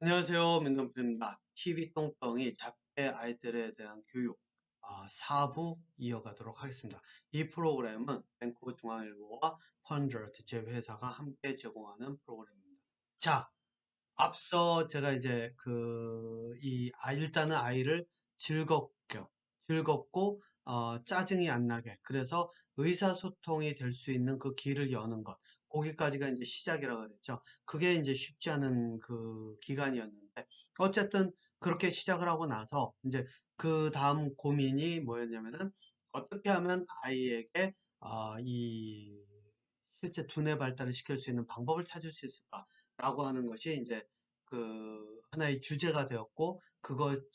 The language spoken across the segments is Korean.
안녕하세요. 민동필입니다. TV 똥덩이 잡채 아이들에 대한 교육 4부 이어가도록 하겠습니다. 이 프로그램은 뱅크 중앙일보와 펀저트 제휴회사가 함께 제공하는 프로그램입니다. 자, 앞서 제가 이제 일단은 아이를 즐겁고, 짜증이 안 나게, 그래서 의사소통이 될 수 있는 그 길을 여는 것, 거기까지가 이제 시작이라고 그랬죠. 그게 이제 쉽지 않은 그 기간이었는데, 어쨌든 그렇게 시작을 하고 나서, 이제 그 다음 고민이 뭐였냐면은, 어떻게 하면 아이에게, 이 실제 두뇌 발달을 시킬 수 있는 방법을 찾을 수 있을까라고 하는 것이 이제 하나의 주제가 되었고,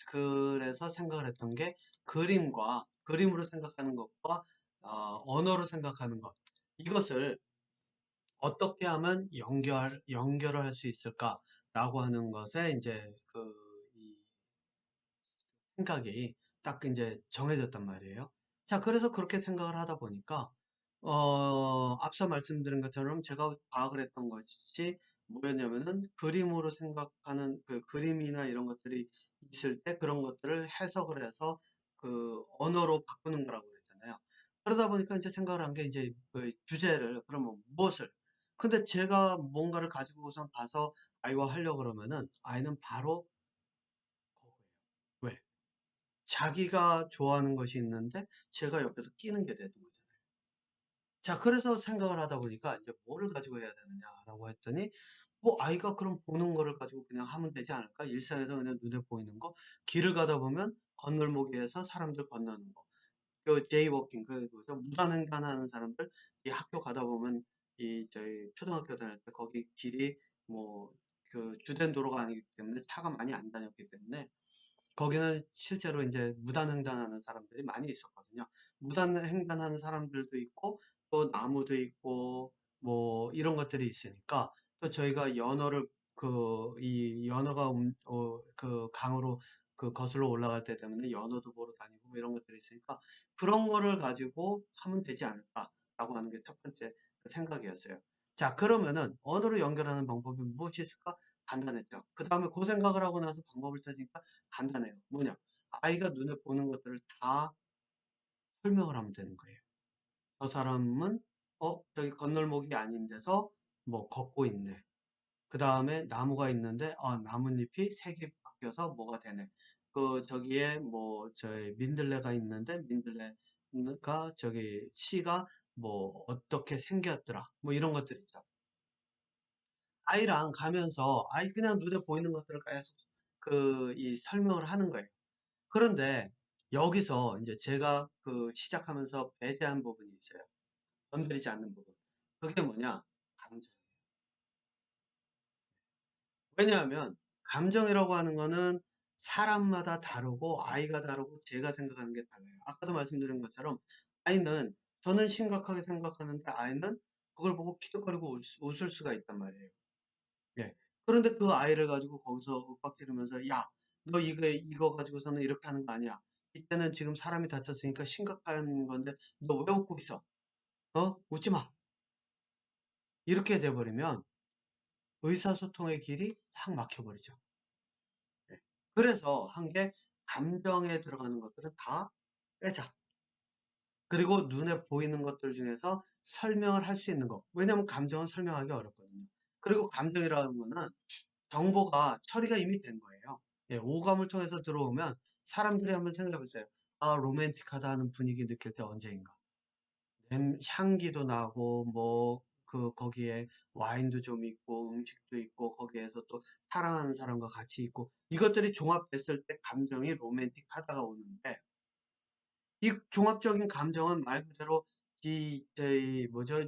그래서 생각을 했던 게 그림으로 생각하는 것과 언어로 생각하는 것. 이것을 어떻게 하면 연결을 할 수 있을까라고 하는 것에 이제 이 생각이 딱 이제 정해졌단 말이에요. 자, 그래서 그렇게 생각을 하다 보니까, 앞서 말씀드린 것처럼 제가 파악을 했던 것이 뭐였냐면은 그림으로 생각하는 그 그림이나 이런 것들이 있을 때 그런 것들을 해석을 해서 그 언어로 바꾸는 거라고 그랬잖아요. 그러다 보니까 이제 생각을 한 게 이제 그 주제를 그러면 무엇을 근데 제가 뭔가를 가지고선 가서 아이와 하려고 그러면은 아이는 바로 거부해요. 왜? 자기가 좋아하는 것이 있는데 제가 옆에서 끼는 게 되는 거잖아요. 자, 그래서 생각을 하다 보니까 이제 뭐를 가지고 해야 되느냐라고 했더니 뭐 아이가 그럼 보는 거를 가지고 그냥 하면 되지 않을까? 일상에서 그냥 눈에 보이는 거. 길을 가다 보면 건널목에서 사람들 건너는 거. 그 제이워킹 그 뭐죠? 무단횡단하는 사람들 이 학교 가다 보면 이 저희 초등학교 다닐 때 거기 길이 뭐 주된 도로가 아니기 때문에 차가 많이 안 다녔기 때문에 거기는 실제로 이제 무단횡단하는 사람들이 많이 있었거든요. 무단횡단하는 사람들도 있고, 또 나무도 있고, 뭐, 이런 것들이 있으니까, 또 저희가 이 연어가, 그 강으로 거슬러 올라갈 때 때문에 연어도 보러 다니고, 뭐 이런 것들이 있으니까, 그런 거를 가지고 하면 되지 않을까라고 하는 게 첫 번째 생각이었어요. 자, 그러면은, 언어로 연결하는 방법이 무엇이 있을까? 간단했죠. 그 다음에 그 생각을 하고 나서 방법을 찾으니까 간단해요. 뭐냐? 아이가 눈에 보는 것들을 다 설명을 하면 되는 거예요. 저 사람은, 저기 건널목이 아닌 데서 뭐 걷고 있네. 그 다음에 나무가 있는데, 나뭇잎이 색이 바뀌어서 뭐가 되네. 저기에 뭐, 민들레가 있는데, 민들레가 씨가 뭐, 어떻게 생겼더라. 뭐 이런 것들 있죠. 아이랑 가면서, 아이 그냥 눈에 보이는 것들을 계속 이 설명을 하는 거예요. 그런데 여기서 이제 제가 시작하면서 배제한 부분이 있어요. 건드리지 않는 부분. 그게 뭐냐? 감정이에요. 왜냐하면 감정이라고 하는 거는 사람마다 다르고 아이가 다르고 제가 생각하는 게 달라요. 아까도 말씀드린 것처럼 아이는 저는 심각하게 생각하는데 아이는 그걸 보고 키득거리고 웃을 수가 있단 말이에요. 예. 그런데 그 아이를 가지고 거기서 윽박지르면서 야, 너 이거 가지고서는 이렇게 하는 거 아니야. 이때는 지금 사람이 다쳤으니까 심각한 건데 너 왜 웃고 있어? 웃지 마. 이렇게 돼버리면 의사소통의 길이 확 막혀버리죠. 예. 그래서 한 게 감정에 들어가는 것들은 다 빼자. 그리고 눈에 보이는 것들 중에서 설명을 할 수 있는 거. 왜냐하면 감정은 설명하기 어렵거든요. 그리고 감정이라는 거는 정보가 처리가 이미 된 거예요. 예, 오감을 통해서 들어오면 사람들이 한번 생각해 보세요. 로맨틱하다 하는 분위기 느낄 때 언제인가? 향기도 나고 뭐 거기에 와인도 좀 있고 음식도 있고 거기에서 또 사랑하는 사람과 같이 있고 이것들이 종합됐을 때 감정이 로맨틱하다가 오는데 이 종합적인 감정은 말 그대로 뭐죠?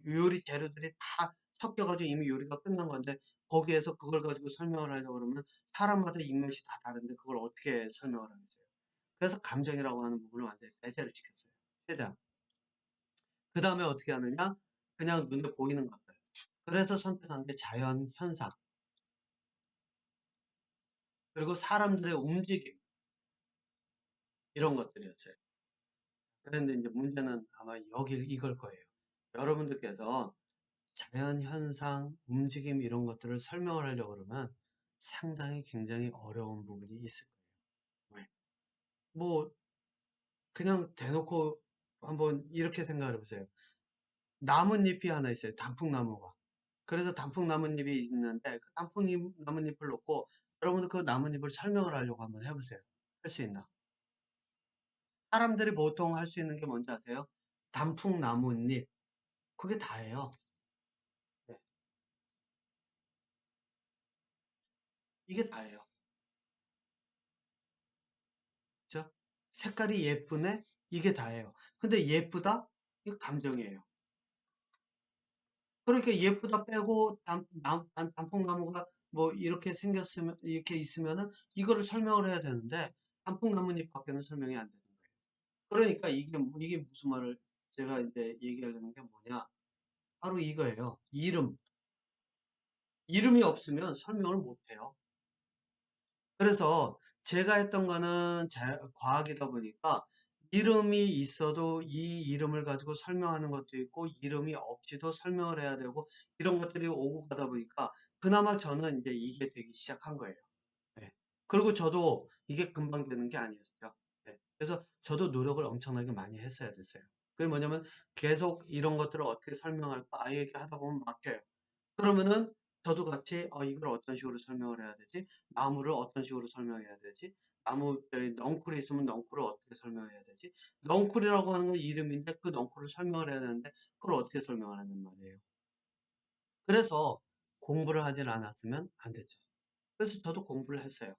요리 재료들이 다 섞여가지고 이미 요리가 끝난 건데 거기에서 그걸 가지고 설명을 하려고 그러면 사람마다 입맛이 다 다른데 그걸 어떻게 설명을 하겠어요? 그래서 감정이라고 하는 부분을 완전히 배제를 시켰어요. 최대한. 그 다음에 어떻게 하느냐? 그냥 눈에 보이는 것들. 그래서 선택한 게 자연 현상. 그리고 사람들의 움직임. 이런 것들이었어요. 그런데 이제 문제는 아마 이걸 거예요. 여러분들께서 자연 현상, 움직임 이런 것들을 설명을 하려고 그러면 상당히 굉장히 어려운 부분이 있을 거예요. 왜? 뭐 그냥 대놓고 한번 이렇게 생각을 해보세요. 나뭇잎이 하나 있어요. 단풍나무가. 그래서 단풍나뭇잎이 있는데 그 나뭇잎을 놓고 여러분들 그 나뭇잎을 설명을 하려고 한번 해보세요. 할 수 있나? 사람들이 보통 할 수 있는 게 뭔지 아세요? 단풍나뭇잎. 그게 다예요. 네, 이게 다예요. 그죠? 색깔이 예쁘네? 이게 다예요. 근데 예쁘다? 이거 감정이에요. 그러니까 예쁘다 빼고 단풍나무가 뭐 이렇게 생겼으면, 이렇게 있으면은 이거를 설명을 해야 되는데 단풍나뭇잎 밖에는 설명이 안 되는 거예요. 그러니까 이게 무슨 말을 제가 이제 얘기하려는 게 뭐냐. 바로 이거예요. 이름. 이름이 없으면 설명을 못 해요. 그래서 제가 했던 거는 과학이다 보니까 이름이 있어도 이 이름을 가지고 설명하는 것도 있고 이름이 없이도 설명을 해야 되고 이런 것들이 오고 가다 보니까 그나마 저는 이제 이게 되기 시작한 거예요. 네. 그리고 저도 이게 금방 되는 게 아니었죠. 네. 그래서 저도 노력을 엄청나게 많이 했어야 됐어요. 그게 뭐냐면 계속 이런 것들을 어떻게 설명할까 아이에게 하다 보면 막혀요. 그러면은 저도 같이 이걸 어떤 식으로 설명을 해야 되지? 나무를 어떤 식으로 설명해야 되지? 넝쿨이 있으면 넝쿨을 어떻게 설명해야 되지? 넝쿨이라고 하는 건 이름인데 그 넝쿨을 설명을 해야 되는데 그걸 어떻게 설명을 하는 말이에요. 그래서 공부를 하질 않았으면 안 됐죠. 그래서 저도 공부를 했어요.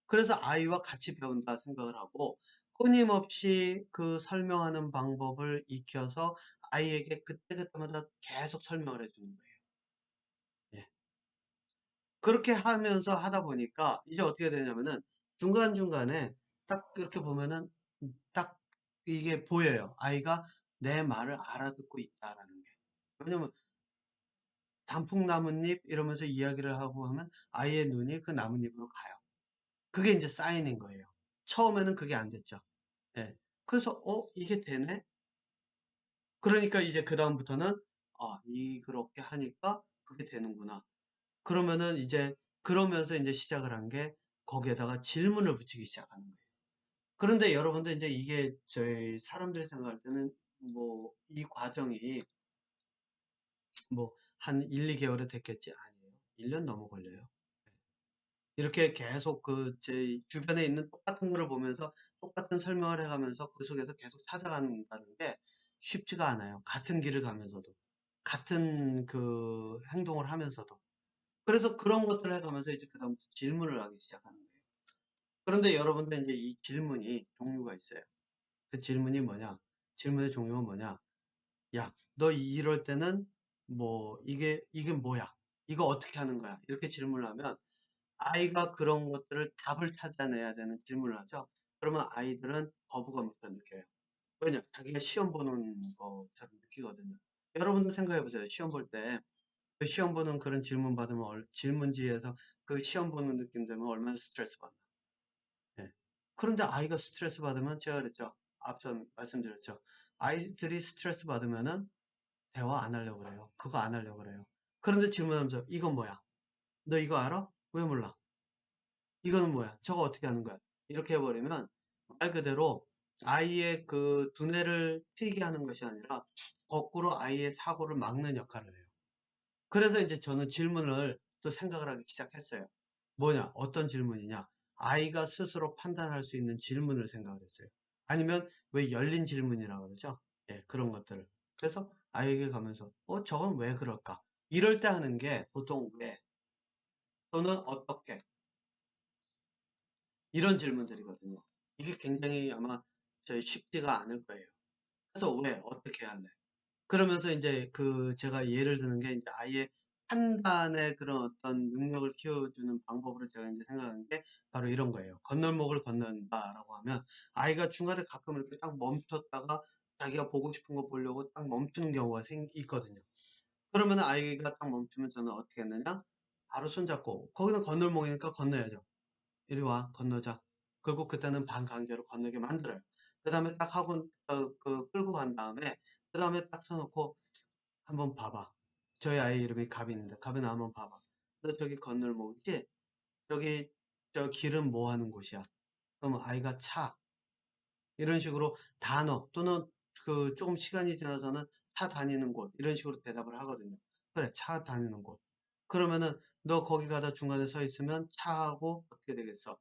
그래서 아이와 같이 배운다 생각을 하고 끊임없이 그 설명하는 방법을 익혀서 아이에게 그때그때마다 계속 설명을 해주는 거예요. 예. 그렇게 하면서 하다 보니까 이제 어떻게 되냐면은 중간중간에 딱 이렇게 보면은 딱 이게 보여요. 아이가 내 말을 알아듣고 있다라는 게. 왜냐면 단풍나뭇잎 이러면서 이야기를 하고 하면 아이의 눈이 그 나뭇잎으로 가요. 그게 이제 사인인 거예요. 처음에는 그게 안 됐죠. 예. 그래서 이게 되네? 그러니까 이제 그다음부터는 이렇게 하니까 그게 되는구나. 그러면은 이제 그러면서 이제 시작을 한 게 거기에다가 질문을 붙이기 시작하는 거예요. 그런데 여러분들 이제 이게 저희 사람들이 생각할 때는 뭐 이 과정이 뭐 한 1, 2개월에 됐겠지? 아니에요. 1년 넘어 걸려요. 이렇게 계속 제 주변에 있는 똑같은 거를 보면서 똑같은 설명을 해가면서 그 속에서 계속 찾아간다는 게 쉽지가 않아요. 같은 길을 가면서도. 같은 그 행동을 하면서도. 그래서 그런 것들을 해가면서 이제 그다음부터 질문을 하기 시작하는 거예요. 그런데 여러분들 이제 이 질문이 종류가 있어요. 그 질문이 뭐냐? 질문의 종류가 뭐냐? 야, 너 이럴 때는 뭐 이게 뭐야? 이거 어떻게 하는 거야? 이렇게 질문을 하면 아이가 그런 것들을 답을 찾아내야 되는 질문을 하죠. 그러면 아이들은 거부감부터 느껴요. 왜냐? 자기가 시험 보는 것처럼 느끼거든요. 여러분도 생각해 보세요. 시험 볼 때, 그 시험 보는 그런 질문 받으면, 질문지에서 그 시험 보는 느낌 되면 얼마나 스트레스 받나. 예. 그런데 아이가 스트레스 받으면 제가 그랬죠. 앞서 말씀드렸죠. 아이들이 스트레스 받으면은 대화 안 하려고 그래요. 그거 안 하려고 그래요. 그런데 질문하면서 이건 뭐야? 너 이거 알아? 왜 몰라? 이거는 뭐야? 저거 어떻게 하는 거야? 이렇게 해버리면 말 그대로 아이의 그 두뇌를 트이게 하는 것이 아니라 거꾸로 아이의 사고를 막는 역할을 해요. 그래서 이제 저는 질문을 또 생각을 하기 시작했어요. 뭐냐? 어떤 질문이냐? 아이가 스스로 판단할 수 있는 질문을 생각을 했어요. 아니면 왜 열린 질문이라고 그러죠? 예, 그런 것들을. 그래서 아이에게 가면서, 저건 왜 그럴까? 이럴 때 하는 게 보통 왜, 또는 어떻게, 이런 질문들이거든요. 이게 굉장히 아마 저희 쉽지가 않을 거예요. 그래서 왜, 어떻게 할래? 그러면서 이제 제가 예를 드는 게 이제 아이의 판단의 그런 어떤 능력을 키워주는 방법으로 제가 이제 생각한 게 바로 이런 거예요. 건널목을 건넌다라고 하면 아이가 중간에 가끔 이렇게 딱 멈췄다가 자기가 보고 싶은 거 보려고 딱 멈추는 경우가 있거든요. 그러면 아이가 딱 멈추면 저는 어떻게 했느냐? 바로 손잡고 거기는 건널목이니까 건너야죠. 이리 와, 건너자. 그리고 그때는 반강제로 건너게 만들어요. 그 다음에 딱 하고, 끌고 간 다음에, 그 다음에 딱 서놓고, 한번 봐봐. 저희 아이 이름이 가빈인데, 가빈아 한번 봐봐. 너 저기 건널목이지? 저기 저 길은 뭐 하는 곳이야? 그러면 아이가 차, 이런 식으로 단어 또는 그 조금 시간이 지나서는 차 다니는 곳, 이런 식으로 대답을 하거든요. 그래, 차 다니는 곳. 그러면은 너 거기 가다 중간에 서 있으면 차하고 어떻게 되겠어?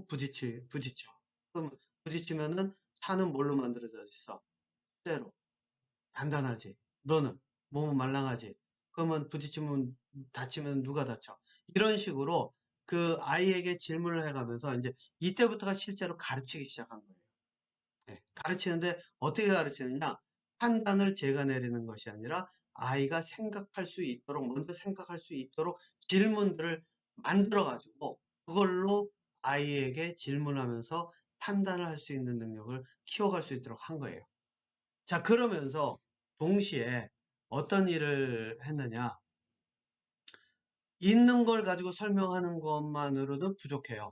부딪혀. 그럼 부딪히면은 차는 뭘로 만들어져 있어? 쇠로. 단단하지. 너는 몸은 말랑하지. 그러면 부딪히면 다치면 누가 다쳐? 이런 식으로 그 아이에게 질문을 해가면서 이제 이때부터가 실제로 가르치기 시작한 거예요. 예, 가르치는데 어떻게 가르치느냐? 판단을 제가 내리는 것이 아니라 아이가 생각할 수 있도록, 먼저 생각할 수 있도록 질문들을 만들어 가지고 그걸로 아이에게 질문하면서 판단을 할 수 있는 능력을 키워갈 수 있도록 한 거예요. 자, 그러면서 동시에 어떤 일을 했느냐? 있는 걸 가지고 설명하는 것만으로는 부족해요.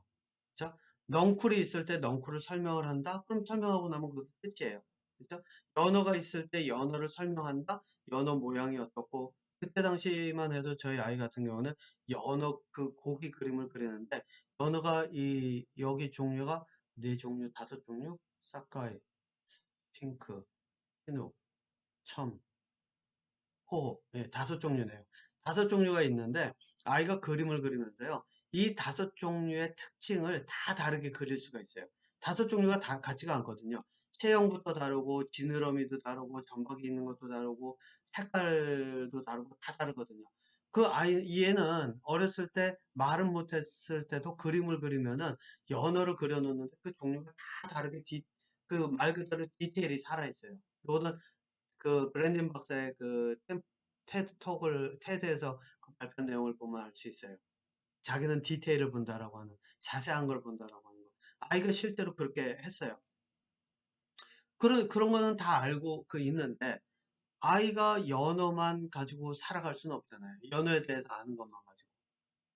자, 넝쿨이 있을 때 넝쿨을 설명을 한다? 그럼 설명하고 나면 그게 끝이에요. 그죠? 연어가 있을 때 연어를 설명한다? 연어 모양이 어떻고, 그때 당시만 해도 저희 아이 같은 경우는 연어 그 고기 그림을 그리는데, 연어가 여기 종류가 네 종류, 다섯 종류? 사카이, 핑크, 히누, 첨, 호호. 예, 다섯 종류네요. 다섯 종류가 있는데 아이가 그림을 그리면서요. 이 다섯 종류의 특징을 다 다르게 그릴 수가 있어요. 다섯 종류가 다 같지가 않거든요. 체형부터 다르고 지느러미도 다르고 점박이 있는 것도 다르고 색깔도 다르고 다 다르거든요. 얘는 어렸을 때 말은 못했을 때도 그림을 그리면은 연어를 그려놓는데 그 종류가 다 다르게 그 말 그대로 디테일이 살아있어요. 요거는 그 브랜든 박사의 테드에서 그 발표 내용을 보면 알 수 있어요. 자기는 디테일을 본다라고 하는, 자세한 걸 본다라고 하는 거. 아이가 실제로 그렇게 했어요. 그런 거는 다 알고 있는데, 아이가 연어만 가지고 살아갈 수는 없잖아요. 연어에 대해서 아는 것만 가지고.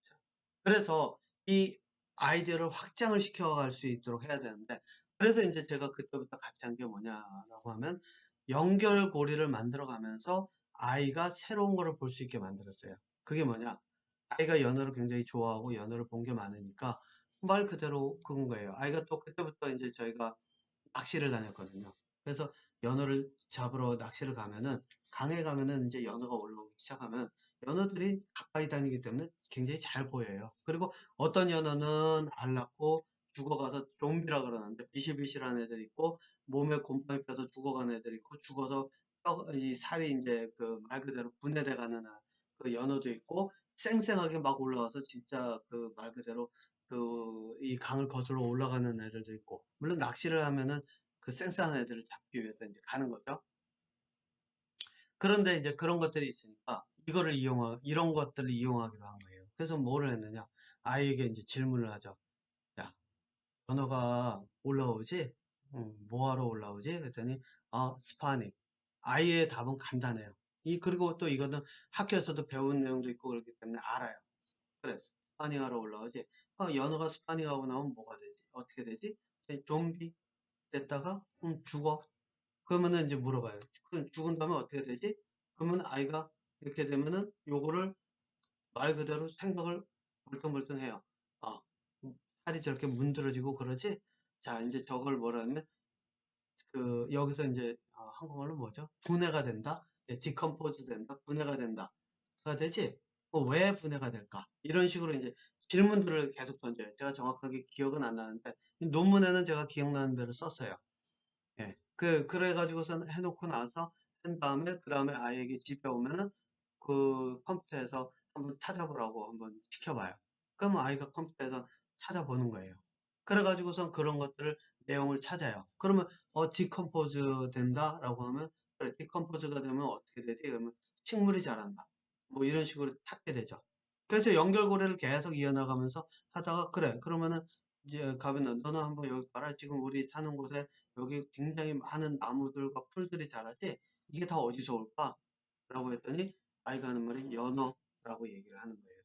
자, 그래서 이 아이디어를 확장을 시켜갈 수 있도록 해야 되는데, 그래서 이제 제가 그때부터 같이 한 게 뭐냐라고 하면, 연결고리를 만들어 가면서 아이가 새로운 거를 볼 수 있게 만들었어요. 그게 뭐냐? 아이가 연어를 굉장히 좋아하고 연어를 본 게 많으니까 말 그대로 그건 거예요. 아이가 또 그때부터 이제 저희가 낚시를 다녔거든요. 그래서 연어를 잡으러 낚시를 가면은 강에 가면은 이제 연어가 올라오기 시작하면 연어들이 가까이 다니기 때문에 굉장히 잘 보여요. 그리고 어떤 연어는 앓았고 죽어가서 좀비라 그러는데 비실비실한 애들 있고 몸에 곰팡이 펴서 죽어간 애들 있고 죽어서 이 살이 이제 그 말 그대로 분해돼 가는 그 연어도 있고 쌩쌩하게 막 올라와서 진짜 그 말 그대로 이 강을 거슬러 올라가는 애들도 있고 물론 낚시를 하면은 그 쌩쌩한 애들을 잡기 위해서 이제 가는 거죠. 그런데 이제 그런 것들이 있으니까 이런 것들을 이용하기로 한 거예요. 그래서 뭐를 했느냐? 아이에게 이제 질문을 하죠. 야, 연어가 올라오지? 뭐하러 올라오지? 그랬더니, 스파닝. 아이의 답은 간단해요. 그리고 또 이거는 학교에서도 배운 내용도 있고 그렇기 때문에 알아요. 그래, 스파닝하러 올라오지? 연어가 스파닝하고 나면 뭐가 되지? 어떻게 되지? 좀비 됐다가, 죽어. 그러면은 이제 물어봐요. 죽은 다음에 어떻게 되지? 그러면 아이가 이렇게 되면은 요거를 말 그대로 생각을 벌떡벌떡해요. 아, 살이 저렇게 문드러지고 그러지? 자, 이제 저걸 뭐라 하면 여기서 이제 한국말로 뭐죠? 분해가 된다? 디컴포즈 된다? 분해가 된다. 가 되지? 왜 분해가 될까? 이런 식으로 이제 질문들을 계속 던져요. 제가 정확하게 기억은 안 나는데 논문에는 제가 기억나는 대로 썼어요. 예. 그래가지고선 해놓고 나서 한 다음에, 그 다음에 아이에게 집에 오면은 그 컴퓨터에서 한번 찾아보라고 한번 시켜봐요. 그러면 아이가 컴퓨터에서 찾아보는 거예요. 그래가지고선 그런 것들을, 내용을 찾아요. 그러면, 디컴포즈 된다라고 하면, 그래, 디컴포즈가 되면 어떻게 되지? 그러면 식물이 자란다. 뭐 이런 식으로 찾게 되죠. 그래서 연결고리를 계속 이어나가면서 하다가, 그래, 그러면은 이제 가면은 너는 한번 여기 봐라. 지금 우리 사는 곳에 여기 굉장히 많은 나무들과 풀들이 자라지? 이게 다 어디서 올까? 라고 했더니 아이가 하는 말이 연어라고 얘기를 하는 거예요.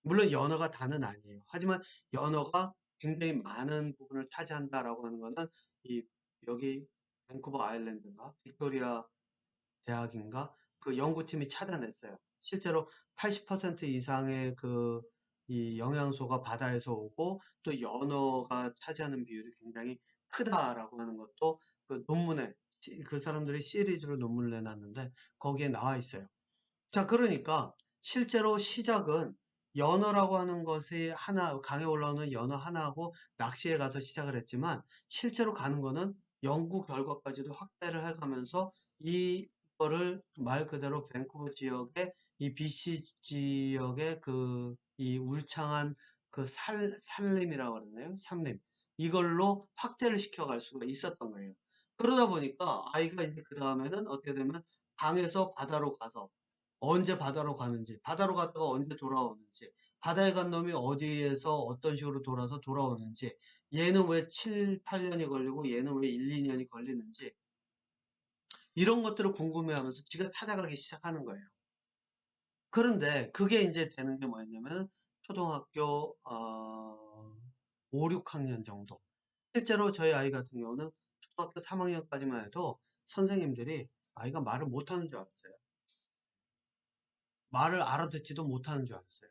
물론 연어가 다는 아니에요. 하지만 연어가 굉장히 많은 부분을 차지한다라고 하는 거는 이 여기 밴쿠버 아일랜드인가 빅토리아 대학인가 그 연구팀이 찾아냈어요. 실제로 80% 이상의 이 영양소가 바다에서 오고 또 연어가 차지하는 비율이 굉장히 크다라고 하는 것도 그 논문에 그 사람들이 시리즈로 논문을 내놨는데 거기에 나와 있어요. 자, 그러니까 실제로 시작은 연어라고 하는 것이 하나, 강에 올라오는 연어 하나하고 낚시에 가서 시작을 했지만 실제로 가는 거는 연구 결과까지도 확대를 해가면서 이거를 말 그대로 밴쿠버 지역의 이 BC 지역의 이 울창한 산림이라고 그러나요? 산림. 이걸로 확대를 시켜갈 수가 있었던 거예요. 그러다 보니까 아이가 이제 그 다음에는 어떻게 되면 강에서 바다로 가서 언제 바다로 가는지, 바다로 갔다가 언제 돌아오는지, 바다에 간 놈이 어디에서 어떤 식으로 돌아서 돌아오는지, 얘는 왜 7, 8년이 걸리고 얘는 왜 1, 2년이 걸리는지, 이런 것들을 궁금해하면서 지가 찾아가기 시작하는 거예요. 그런데 그게 이제 되는 게 뭐였냐면 초등학교 5, 6학년 정도. 실제로 저희 아이 같은 경우는 초등학교 3학년까지만 해도 선생님들이 아이가 말을 못하는 줄 알았어요. 말을 알아듣지도 못하는 줄 알았어요.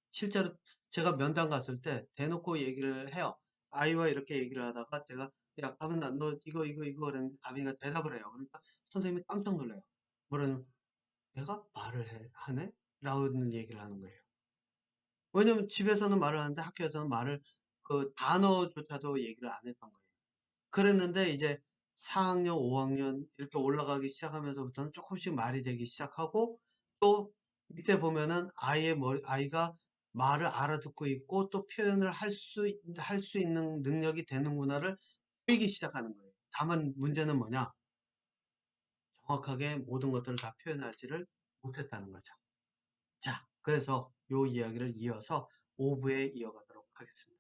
실제로 제가 면담 갔을 때 대놓고 얘기를 해요. 아이와 이렇게 얘기를 하다가 제가 야, 가면아, 너 이거 그랬는데 가빈이가 대답을 해요. 그러니까 선생님이 깜짝 놀라요. 뭐라냐면 내가 하네? 라는 얘기를 하는 거예요. 왜냐면 집에서는 말을 하는데 학교에서는 말을 그 단어조차도 얘기를 안 했던 거예요. 그랬는데 이제 4학년, 5학년 이렇게 올라가기 시작하면서부터는 조금씩 말이 되기 시작하고 또 밑에 보면은 아이가 말을 알아듣고 있고 또 표현을 할 수 있는 능력이 되는구나를 보이기 시작하는 거예요. 다만 문제는 뭐냐? 정확하게 모든 것들을 다 표현하지를 못했다는 거죠. 자, 그래서 요 이야기를 이어서 5부에 이어가도록 하겠습니다.